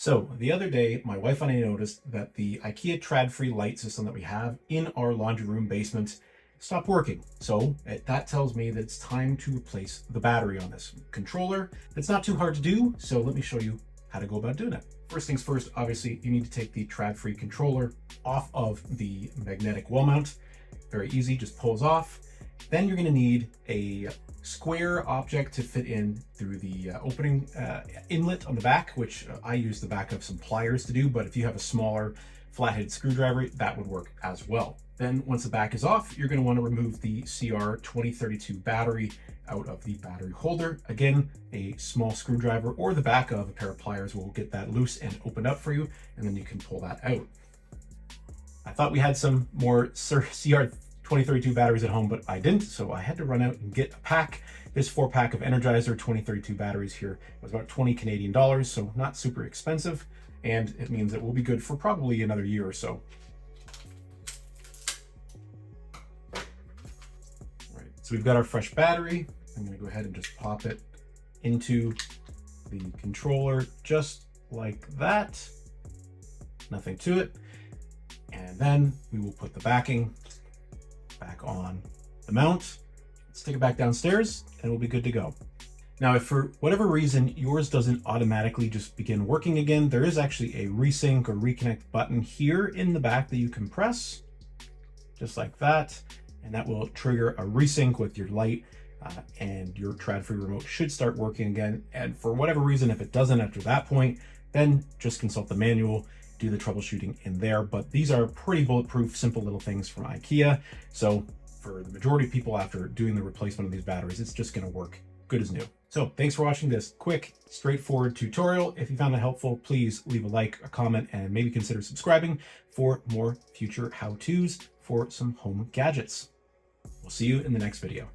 So the other day, my wife and I noticed that the IKEA TRÅDFRI light system that we have in our laundry room basement stopped working. So that tells me that it's time to replace the battery on this controller. It's not too hard to do, so let me show you how to go about doing it. First things first, obviously, you need to take the TRÅDFRI controller off of the magnetic wall mount. Very easy, just pulls off. Then you're going to need a square object to fit in through the opening inlet on the back, which I use the back of some pliers to do, but if you have a smaller flathead screwdriver, that would work as well. Then once the back is off, you're going to want to remove the CR2032 battery out of the battery holder. Again, a small screwdriver or the back of a pair of pliers will get that loose and opened up for you, and then you can pull that out. I thought we had some more CR2032 batteries at home, but I didn't, so I had to run out and get a pack. This 4-pack of Energizer 2032 batteries here was about 20 Canadian dollars, so not super expensive, and it means it will be good for probably another year or so. All right, so we've got our fresh battery. I'm going to go ahead and just pop it into the controller just like that. Nothing to it. And then we will put the backing back on the mount. Let's take it back downstairs and we'll be good to go. Now, if for whatever reason yours doesn't automatically just begin working again, there is actually a resync or reconnect button here in the back that you can press just like that. And that will trigger a resync with your light and your TRÅDFRI remote should start working again. And for whatever reason, if it doesn't after that point, then just consult the manual, do the troubleshooting in there. But these are pretty bulletproof, simple little things from IKEA. So for the majority of people, after doing the replacement of these batteries, it's just going to work good as new. So thanks for watching this quick, straightforward tutorial. If you found it helpful, please leave a like, a comment, and maybe consider subscribing for more future how-tos for some home gadgets. We'll see you in the next video.